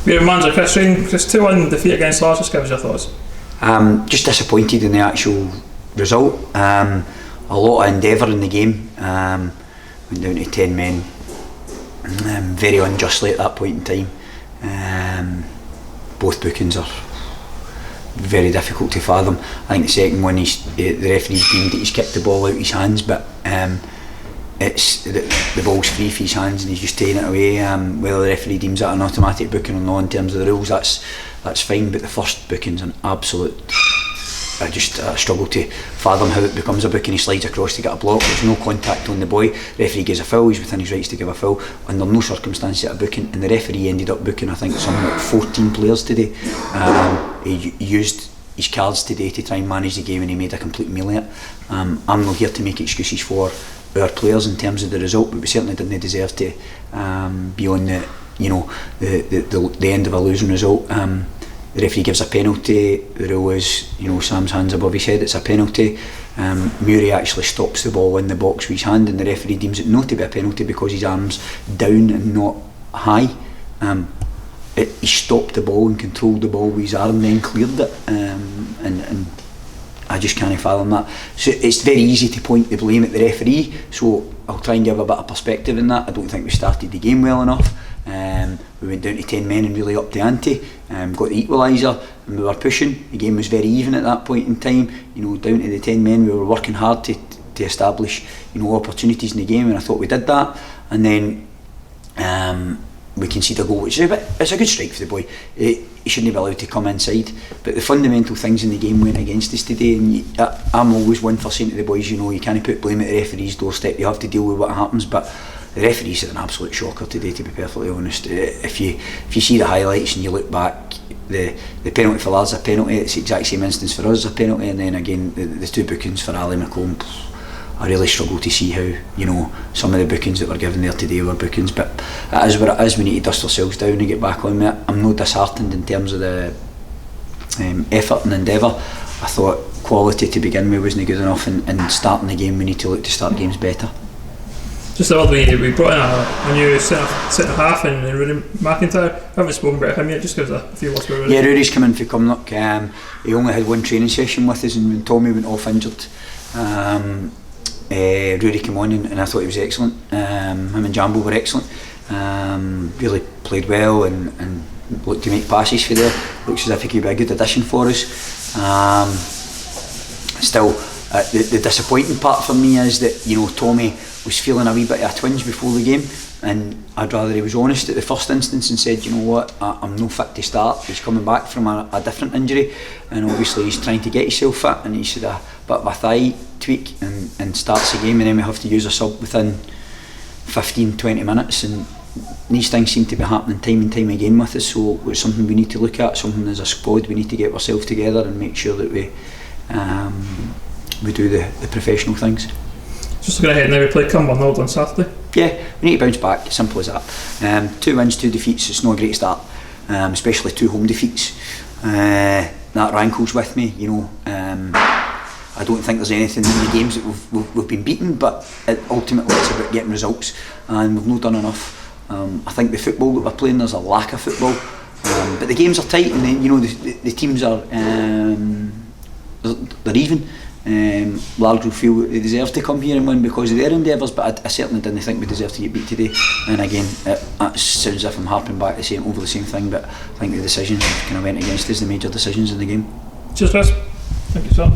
Your manager Chris 2-1 defeat against Lars, just give us your thoughts. Just disappointed in the actual result. A lot of endeavour in the game. Went down to 10 men very unjustly at that point in time. Both bookings are very difficult to fathom. I think the second one, the referee deemed that he's kicked the ball out of his hands, but it's the ball's free for his hands and he's just taking it away. Whether the referee deems that an automatic booking or not in terms of the rules, that's fine, but the first booking's an absolute... I struggle to fathom how it becomes a booking. He slides across to get a block, there's no contact on the boy, referee gives a foul, he's within his rights to give a foul, under no circumstances at a booking, and the referee ended up booking I think something like 14 players today. He used his cards today to try and manage the game and he made a complete meal of it. I'm not here to make excuses for our players in terms of the result, but we certainly didn't deserve to be on the end of a losing result. The referee gives a penalty. The rule is, Sam's hands above his head, it's a penalty. Murray actually stops the ball in the box with his hand and the referee deems it not to be a penalty because his arm's down and not high. He stopped the ball and controlled the ball with his arm, then cleared it, and I just can't fathom that. So it's very easy to point the blame at the referee, so I'll try and give a bit of perspective in that. I don't think we started the game well enough. We went down to 10 men and really upped the ante, got the equaliser and we were pushing. The game was very even at that point in time. Down to the 10 men we were working hard to establish opportunities in the game, and I thought we did that. And then we conceded a goal, which is it's a good strike for the boy. He shouldn't be allowed to come inside, but the fundamental things in the game went against us today, and I'm always one for saying to the boys, you can't put blame at the referee's doorstep, you have to deal with what happens. But the referees had an absolute shocker today, to be perfectly honest. If you see the highlights and you look back, the penalty for Lars is a penalty, it's the exact same instance for us is a penalty, and then again the two bookings for Ali McComb, I really struggle to see how some of the bookings that were given there today were bookings, but it is what it is. We need to dust ourselves down and get back on with it. I'm not disheartened in terms of the effort and endeavour. I thought quality to begin with wasn't good enough, and starting the game we need to look to start games better. Just the other way, we brought in a new centre half in Rudy McIntyre. I haven't spoken about him yet, just give us a few words about Rudy. Yeah, Rudy's come in for Cumnock. He only had one training session with us, and when Tommy went off injured, Rudy came on and I thought he was excellent. Him and Jambo were excellent. Really played well and looked to make passes for there. Looks as if he could be a good addition for us. Still, the disappointing part for me is that Tommy was feeling a wee bit of a twinge before the game, and I'd rather he was honest at the first instance and said, I'm no fit to start. He's coming back from a different injury, and obviously he's trying to get himself fit, and he's had a bit of a thigh tweak and starts the game, and then we have to use a sub within 15-20 minutes, and these things seem to be happening time and time again with us. So it's something we need to look at, something as a squad we need to get ourselves together and make sure that we do the professional things. Just looking ahead now, we play Cumbernauld on Saturday. Yeah, we need to bounce back, simple as that. 2 wins, 2 defeats, it's not a great start, especially 2 home defeats. That rankles with me, I don't think there's anything in the games that we've been beaten, but ultimately it's about getting results, and we've not done enough. I think the football that we're playing, there's a lack of football, but the games are tight, and the teams are they're even. Largs will feel they deserve to come here and win because of their endeavours, but I certainly didn't think we deserved to get beat today. And again, it sounds as if I'm harping back over the same thing, but I think the decisions kind of went against us, the major decisions in the game. Cheers, Chris. Thank you, sir.